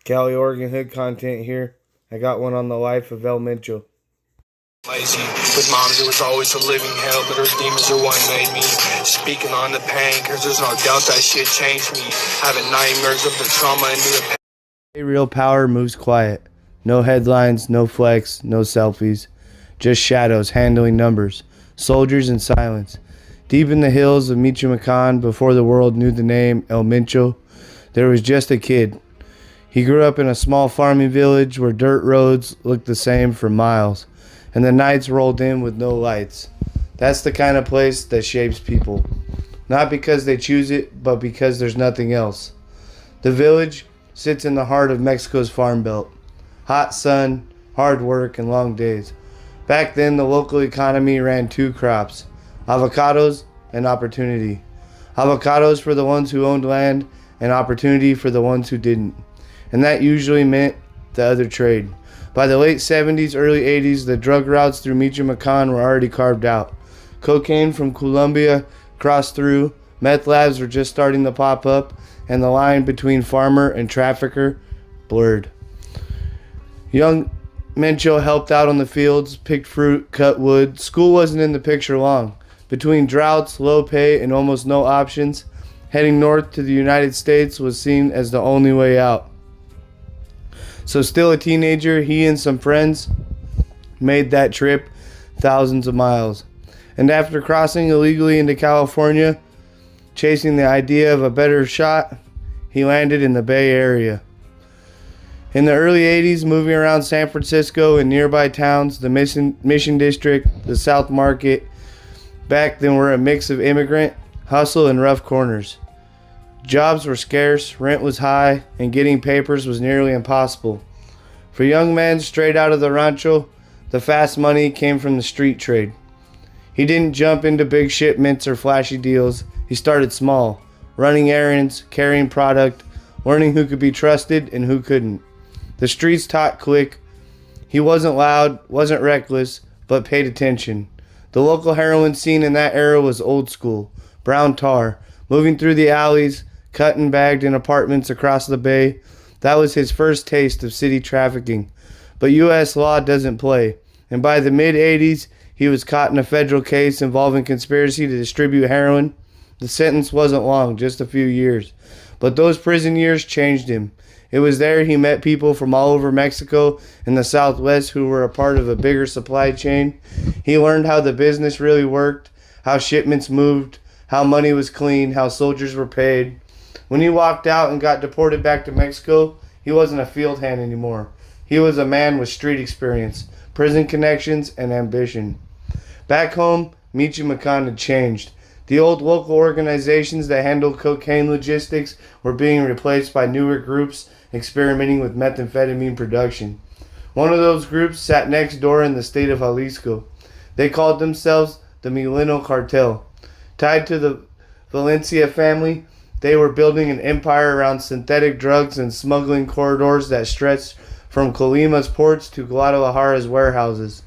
Cali, Oregon Hood content here. I got one on the life of El Mencho. Lazy. With moms, it was always a living hell, but her demons are what made me. Speaking on the pain, cause there's no doubt that shit changed me. Having nightmares of the trauma and the pain. Real power moves quiet. No headlines, no flex, no selfies. Just shadows handling numbers. Soldiers in silence. Deep in the hills of Michoacan, before the world knew the name El Mencho, there was just a kid. He grew up in a small farming village where dirt roads looked the same for miles, and the nights rolled in with no lights. That's the kind of place that shapes people. Not because they choose it, but because there's nothing else. The village sits in the heart of Mexico's farm belt. Hot sun, hard work, and long days. Back then, the local economy ran two crops: avocados and opportunity. Avocados for the ones who owned land, and opportunity for the ones who didn't. And that usually meant the other trade. By the late 70s, early 80s, the drug routes through Michoacan were already carved out. Cocaine from Colombia crossed through, meth labs were just starting to pop up, and the line between farmer and trafficker blurred. Young Mencho helped out on the fields, picked fruit, cut wood. School wasn't in the picture long. Between droughts, low pay, and almost no options, heading north to the United States was seen as the only way out. So still a teenager, he and some friends made that trip thousands of miles. And after crossing illegally into California, chasing the idea of a better shot, he landed in the Bay Area. In the early 80s, moving around San Francisco and nearby towns, the Mission District, the South Market, back then were a mix of immigrant, hustle, and rough corners. Jobs were scarce, rent was high, and getting papers was nearly impossible. For young men straight out of the rancho, the fast money came from the street trade. He didn't jump into big shipments or flashy deals. He started small, running errands, carrying product, learning who could be trusted and who couldn't. The streets taught quick. He wasn't loud, wasn't reckless, but paid attention. The local heroin scene in that era was old school, brown tar, moving through the alleys, cut and bagged in apartments across the bay. That was his first taste of city trafficking. But U.S. law doesn't play, and by the mid-80s, he was caught in a federal case involving conspiracy to distribute heroin. The sentence wasn't long, just a few years. But those prison years changed him. It was there he met people from all over Mexico and the Southwest who were a part of a bigger supply chain. He learned how the business really worked, how shipments moved, how money was clean, how soldiers were paid. When he walked out and got deported back to Mexico, he wasn't a field hand anymore. He was a man with street experience, prison connections, and ambition. Back home, Michoacan had changed. The old local organizations that handled cocaine logistics were being replaced by newer groups experimenting with methamphetamine production. One of those groups sat next door in the state of Jalisco. They called themselves the Mileno Cartel. Tied to the Valencia family, they were building an empire around synthetic drugs and smuggling corridors that stretched from Colima's ports to Guadalajara's warehouses.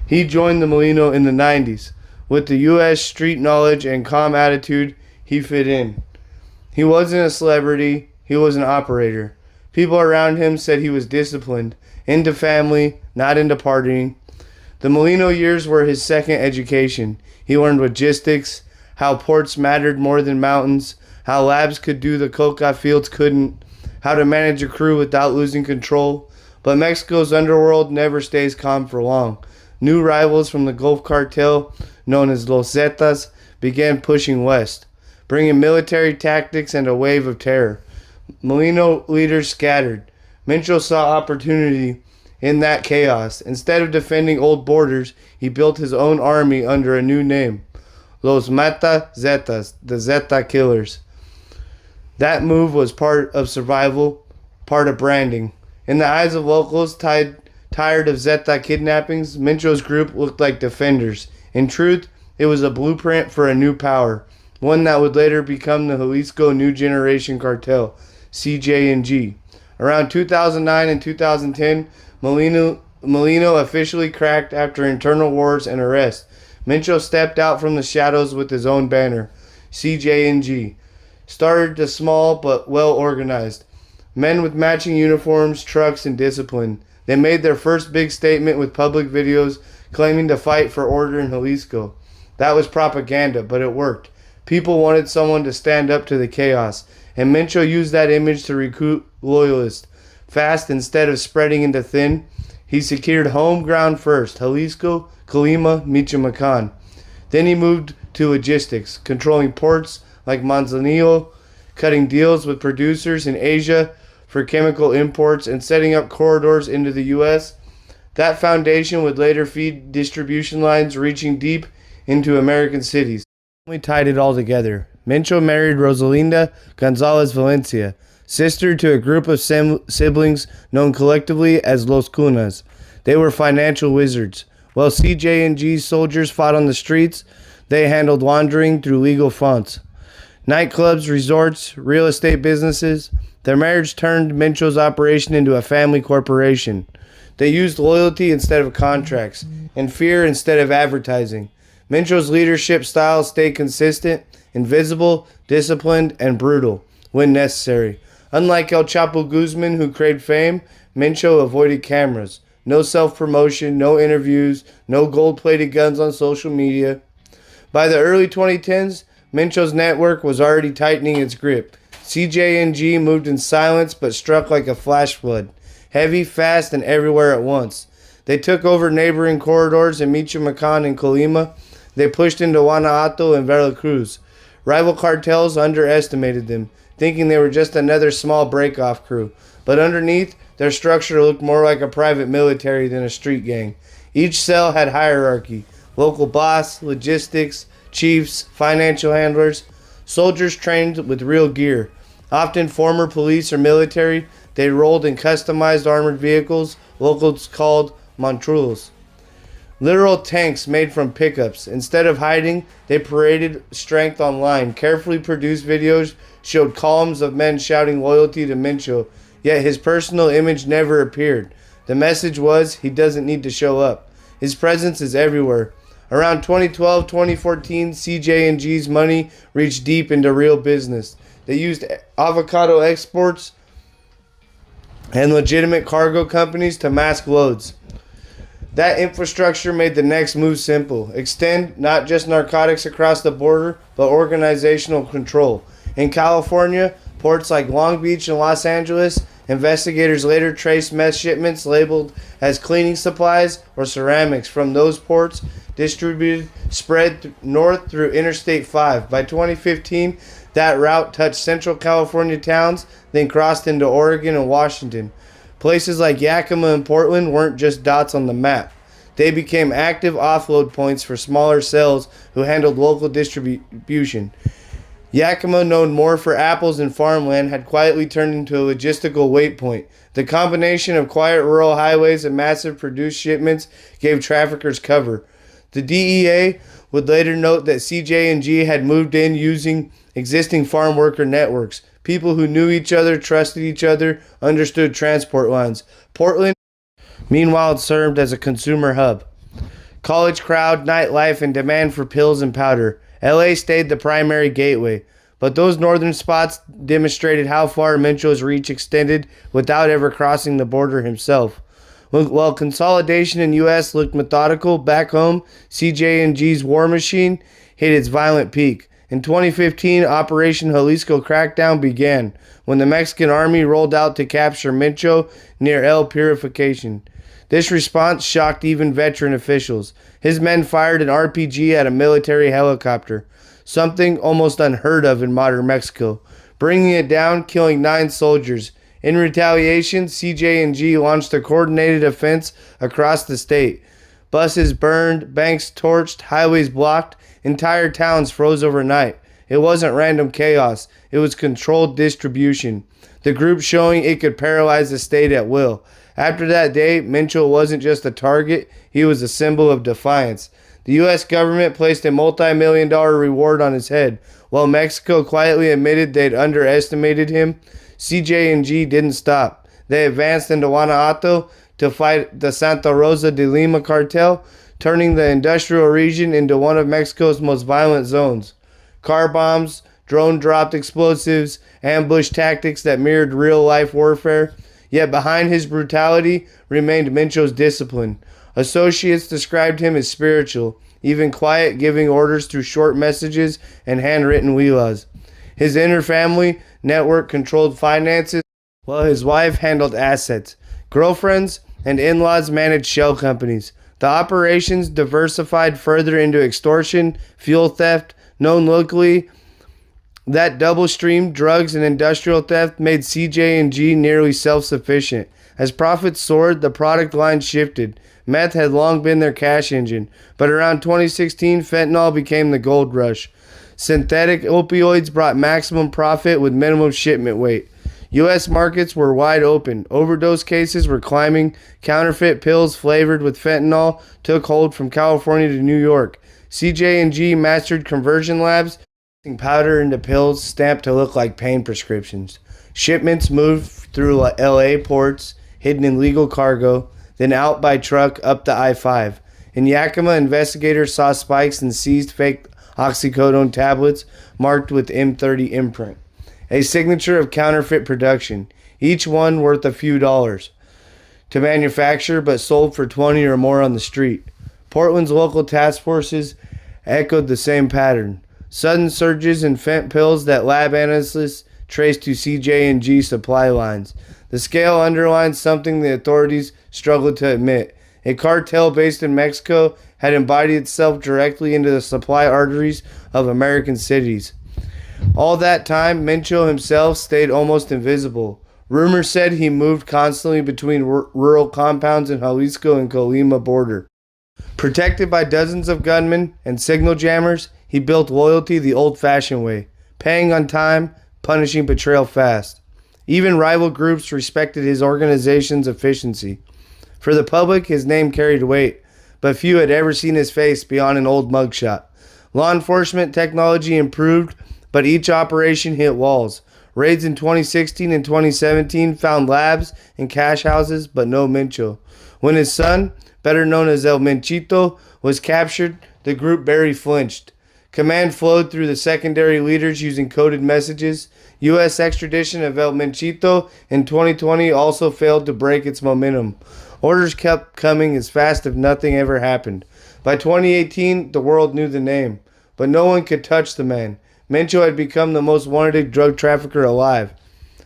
He joined the Mileno in the 90s. With the U.S. street knowledge and calm attitude, he fit in. He wasn't a celebrity, he was an operator. People around him said he was disciplined, into family, not into partying. The Mileno years were his second education. He learned logistics, how ports mattered more than mountains, how labs could do the coca fields couldn't, how to manage a crew without losing control. But Mexico's underworld never stays calm for long. New rivals from the Gulf Cartel, known as Los Zetas, began pushing west, bringing military tactics and a wave of terror. Mileno leaders scattered. Mencho saw opportunity in that chaos. Instead of defending old borders, he built his own army under a new name, Los Mata Zetas, the Zeta Killers. That move was part of survival, part of branding. In the eyes of locals tired of Zeta kidnappings, Mencho's group looked like defenders. In truth, it was a blueprint for a new power, one that would later become the Jalisco New Generation Cartel, CJ&G. Around 2009 and 2010, Mileno officially cracked after internal wars and arrests. Mencho stepped out from the shadows with his own banner, CJ&G. Started small but well organized. Men with matching uniforms, trucks, and discipline. They made their first big statement with public videos claiming to fight for order in Jalisco. That was propaganda, but it worked. People wanted someone to stand up to the chaos, and Mencho used that image to recruit loyalists. Fast, instead of spreading into thin, he secured home ground first, Jalisco, Colima, Michoacan. Then he moved to logistics, controlling ports like Manzanillo, cutting deals with producers in Asia for chemical imports, and setting up corridors into the U.S. That foundation would later feed distribution lines reaching deep into American cities. We tied it all together. Mencho married Rosalinda Gonzalez Valencia, sister to a group of siblings known collectively as Los Cunas. They were financial wizards. While CJ&G's soldiers fought on the streets, they handled laundering through legal funds. Nightclubs, resorts, real estate businesses. Their marriage turned Mencho's operation into a family corporation. They used loyalty instead of contracts, and fear instead of advertising. Mencho's leadership style stayed consistent, invisible, disciplined, and brutal when necessary. Unlike El Chapo Guzman, who craved fame, Mencho avoided cameras. No self-promotion, no interviews, no gold-plated guns on social media. By the early 2010s, Mencho's network was already tightening its grip. CJ&G moved in silence but struck like a flash flood. Heavy, fast, and everywhere at once. They took over neighboring corridors in Michoacan and Colima. They pushed into Guanajuato and Veracruz. Rival cartels underestimated them, thinking they were just another small break-off crew. But underneath, their structure looked more like a private military than a street gang. Each cell had hierarchy: local boss, logistics, chiefs, financial handlers. Soldiers trained with real gear. Often former police or military, they rolled in customized armored vehicles, locals called montrulos. Literal tanks made from pickups. Instead of hiding, they paraded strength online. Carefully produced videos showed columns of men shouting loyalty to Mencho, yet his personal image never appeared. The message was, he doesn't need to show up. His presence is everywhere. Around 2012-2014, CJ&G's money reached deep into real business. They used avocado exports and legitimate cargo companies to mask loads. That infrastructure made the next move simple. Extend not just narcotics across the border, but organizational control. In California, ports like Long Beach and Los Angeles, investigators later traced meth shipments labeled as cleaning supplies or ceramics from those ports, spread north through Interstate 5. By 2015, that route touched Central California towns, then crossed into Oregon and Washington. Places like Yakima and Portland weren't just dots on the map. They became active offload points for smaller cells who handled local distribution. Yakima, known more for apples and farmland, had quietly turned into a logistical waypoint. The combination of quiet rural highways and massive produced shipments gave traffickers cover. The DEA would later note that CJ&G had moved in using existing farm worker networks. People who knew each other, trusted each other, understood transport lines. Portland, meanwhile, served as a consumer hub. College crowd, nightlife, and demand for pills and powder. LA stayed the primary gateway, but those northern spots demonstrated how far Mencho's reach extended without ever crossing the border himself. While consolidation in U.S. looked methodical, back home, CJ&G's war machine hit its violent peak. In 2015, Operation Jalisco crackdown began when the Mexican army rolled out to capture Mencho near El Purification. This response shocked even veteran officials. His men fired an RPG at a military helicopter, something almost unheard of in modern Mexico, bringing it down, killing 9 soldiers. In retaliation, CJ&G launched a coordinated offense across the state. Buses burned, banks torched, highways blocked, entire towns froze overnight. It wasn't random chaos, it was controlled distribution. The group showing it could paralyze the state at will. After that day, Mencho wasn't just a target, he was a symbol of defiance. The U.S. government placed a multi-million-dollar reward on his head. While Mexico quietly admitted they'd underestimated him, CJ&G didn't stop. They advanced into Guanajuato to fight the Santa Rosa de Lima cartel, turning the industrial region into one of Mexico's most violent zones. Car bombs, drone-dropped explosives, ambush tactics that mirrored real-life warfare. Yet behind his brutality remained Mencho's discipline. Associates described him as spiritual, even quiet, giving orders through short messages and handwritten wilas. His inner family network controlled finances, while his wife handled assets. Girlfriends and in-laws managed shell companies. The operations diversified further into extortion, fuel theft, known locally. That double stream, drugs and industrial theft, made CJ&G nearly self-sufficient. As profits soared, the product line shifted. Meth had long been their cash engine, but around 2016, fentanyl became the gold rush. Synthetic opioids brought maximum profit with minimum shipment weight. U.S. markets were wide open. Overdose cases were climbing. Counterfeit pills flavored with fentanyl took hold from California to New York. CJ&G mastered conversion labs, mixing powder into pills stamped to look like pain prescriptions. Shipments moved through L.A. ports, hidden in legal cargo, then out by truck up the I-5. In Yakima, investigators saw spikes and seized fake oxycodone tablets marked with M30 imprint, a signature of counterfeit production, each one worth a few dollars to manufacture but sold for 20 or more on the street. Portland's local task forces echoed the same pattern. Sudden surges in fent pills that lab analysts traced to CJ&G supply lines. The scale underlines something the authorities struggled to admit. A cartel based in Mexico had embodied itself directly into the supply arteries of American cities. All that time, Mencho himself stayed almost invisible. Rumors said he moved constantly between rural compounds in Jalisco and Colima border. Protected by dozens of gunmen and signal jammers, he built loyalty the old-fashioned way, paying on time, punishing betrayal fast. Even rival groups respected his organization's efficiency. For the public, his name carried weight, but few had ever seen his face beyond an old mugshot. Law enforcement technology improved, but each operation hit walls. Raids in 2016 and 2017 found labs and cash houses, but no Mencho. When his son, better known as El Menchito, was captured, the group barely flinched. Command flowed through the secondary leaders using coded messages. U.S. extradition of El Menchito in 2020 also failed to break its momentum. Orders kept coming as fast if nothing ever happened. By 2018, the world knew the name, but no one could touch the man. Mencho had become the most wanted drug trafficker alive.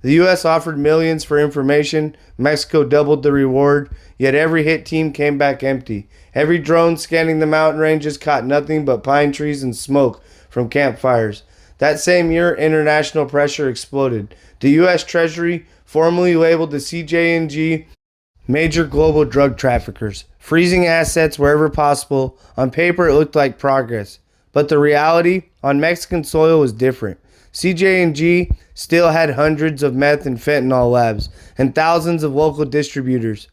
The U.S. offered millions for information. Mexico doubled the reward, yet every hit team came back empty. Every drone scanning the mountain ranges caught nothing but pine trees and smoke from campfires. That same year, international pressure exploded. The U.S. Treasury formally labeled the CJ&G major global drug traffickers, freezing assets wherever possible. On paper, it looked like progress, but the reality on Mexican soil was different. CJ&G still had hundreds of meth and fentanyl labs and thousands of local distributors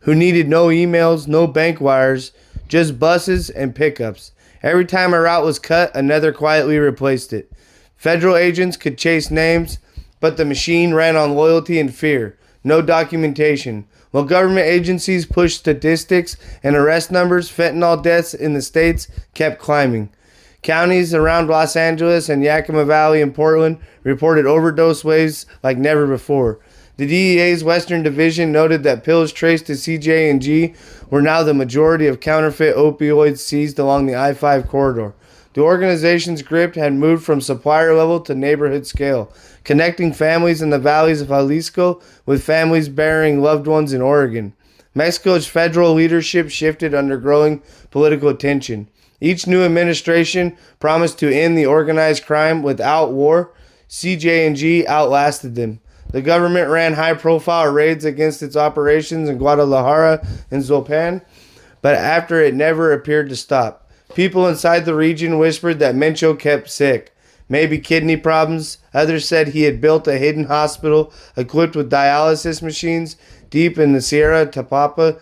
who needed no emails, no bank wires, just buses and pickups. Every time a route was cut, another quietly replaced it. Federal agents could chase names, but the machine ran on loyalty and fear, no documentation. While government agencies pushed statistics and arrest numbers, fentanyl deaths in the states kept climbing. Counties around Los Angeles and Yakima Valley in Portland reported overdose waves like never before. The DEA's Western Division noted that pills traced to CJ&G were now the majority of counterfeit opioids seized along the I-5 corridor. The organization's grip had moved from supplier level to neighborhood scale, connecting families in the valleys of Jalisco with families burying loved ones in Oregon. Mexico's federal leadership shifted under growing political tension. Each new administration promised to end the organized crime without war. CJ&G outlasted them. The government ran high-profile raids against its operations in Guadalajara and Zolpan, but after it never appeared to stop. People inside the region whispered that Mencho kept sick, maybe kidney problems. Others said he had built a hidden hospital equipped with dialysis machines deep in the Sierra Tapapa.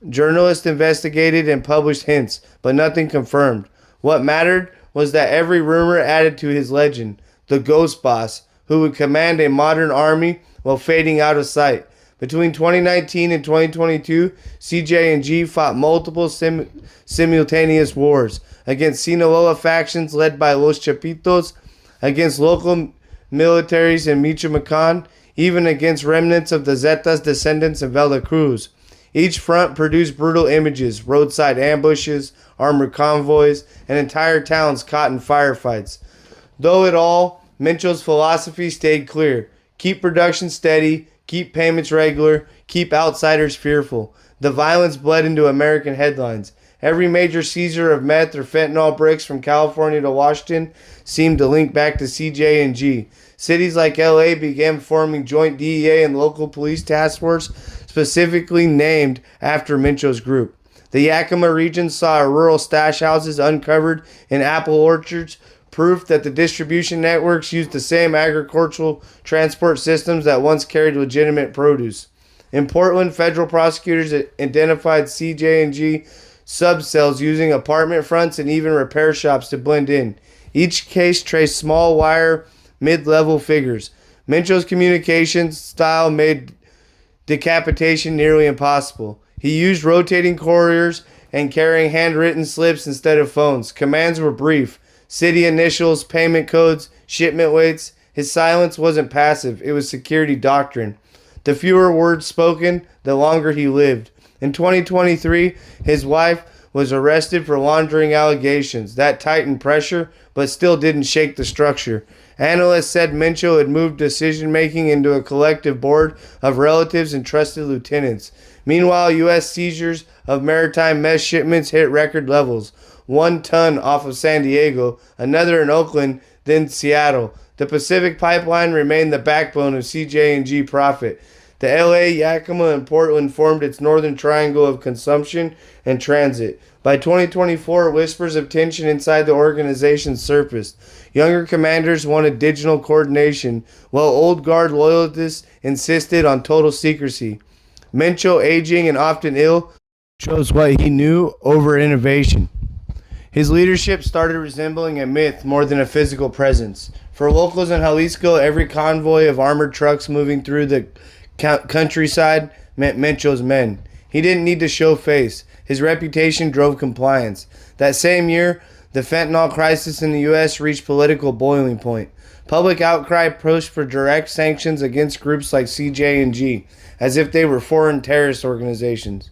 Journalists investigated and published hints, but nothing confirmed. What mattered was that every rumor added to his legend, the ghost boss, who would command a modern army while fading out of sight. Between 2019 and 2022, CJ&G fought multiple simultaneous wars against Sinaloa factions led by Los Chapitos, against local militaries in Michoacan, even against remnants of the Zetas descendants in Veracruz. Each front produced brutal images, roadside ambushes, armored convoys, and entire towns caught in firefights. Though it all, Mencho's philosophy stayed clear. Keep production steady, keep payments regular, keep outsiders fearful. The violence bled into American headlines. Every major seizure of meth or fentanyl bricks from California to Washington seemed to link back to CJ&G. Cities like LA began forming joint DEA and local police task force specifically named after Mencho's group. The Yakima region saw rural stash houses uncovered in apple orchards, proof that the distribution networks used the same agricultural transport systems that once carried legitimate produce. In Portland, federal prosecutors identified CJ&G subcells using apartment fronts and even repair shops to blend in. Each case traced small wire mid-level figures. Mencho's communications style made decapitation nearly impossible. He used rotating couriers and carrying handwritten slips instead of phones. Commands were brief. City initials, payment codes, shipment weights. His silence wasn't passive. It was security doctrine. The fewer words spoken, the longer he lived. In 2023, his wife was arrested for laundering allegations. That tightened pressure, but still didn't shake the structure. Analysts said Mencho had moved decision-making into a collective board of relatives and trusted lieutenants. Meanwhile, U.S. seizures of maritime meth shipments hit record levels. 1 ton off of San Diego, another in Oakland, then Seattle. The Pacific Pipeline remained the backbone of CJ&G profit. The LA, Yakima, and Portland formed its northern triangle of consumption and transit. By 2024, whispers of tension inside the organization surfaced. Younger commanders wanted digital coordination, while old guard loyalists insisted on total secrecy. Mencho, aging and often ill, chose what he knew over innovation. His leadership started resembling a myth more than a physical presence. For locals in Jalisco, every convoy of armored trucks moving through the countryside meant Mencho's men. He didn't need to show face. His reputation drove compliance. That same year, the fentanyl crisis in the U.S. reached political boiling point. Public outcry pushed for direct sanctions against groups like CJ&G, as if they were foreign terrorist organizations.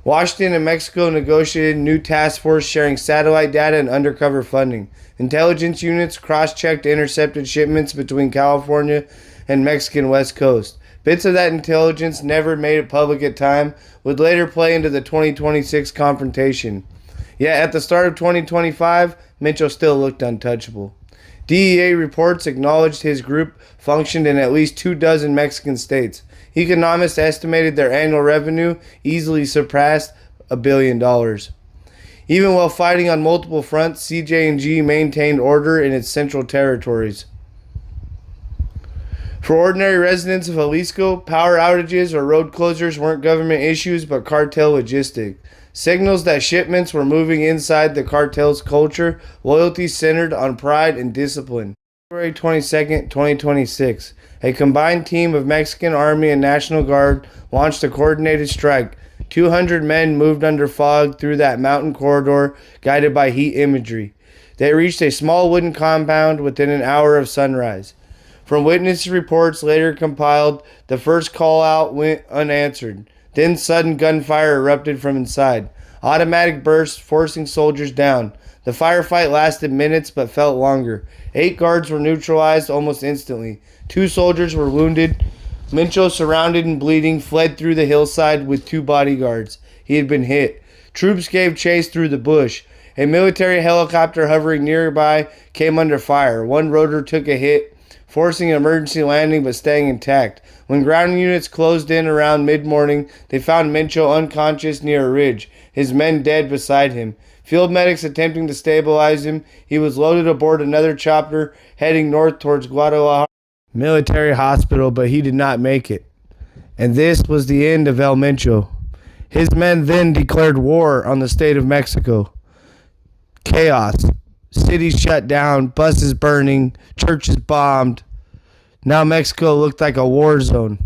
Washington and Mexico negotiated new task force sharing satellite data and undercover funding. Intelligence units cross-checked intercepted shipments between California and Mexican West Coast. Bits of that intelligence never made it public at time, would later play into the 2026 confrontation. Yet at the start of 2025, Mencho still looked untouchable. DEA reports acknowledged his group functioned in at least 24 Mexican states. Economists estimated their annual revenue easily surpassed $1 billion. Even while fighting on multiple fronts, CJ&G maintained order in its central territories. For ordinary residents of Jalisco, power outages or road closures weren't government issues but cartel logistics. Signals that shipments were moving inside the cartel's culture, loyalty centered on pride and discipline. February 22, 2026, a combined team of Mexican Army and National Guard launched a coordinated strike. 200 men moved under fog through that mountain corridor, guided by heat imagery. They reached a small wooden compound within an hour of sunrise. From witness reports later compiled, the first call out went unanswered. Then sudden gunfire erupted from inside. Automatic bursts forcing soldiers down. The firefight lasted minutes but felt longer. 8 guards were neutralized almost instantly. 2 soldiers were wounded. Mencho, surrounded and bleeding, fled through the hillside with 2 bodyguards. He had been hit. Troops gave chase through the bush. A military helicopter hovering nearby came under fire. One rotor took a hit, forcing an emergency landing but staying intact. When ground units closed in around mid-morning, they found Mencho unconscious near a ridge, his men dead beside him. Field medics attempting to stabilize him. He was loaded aboard another chopper heading north towards Guadalajara Military Hospital, but he did not make it. And this was the end of El Mencho. His men then declared war on the state of Mexico. Chaos. Cities shut down, buses burning, churches bombed. Now Mexico looked like a war zone.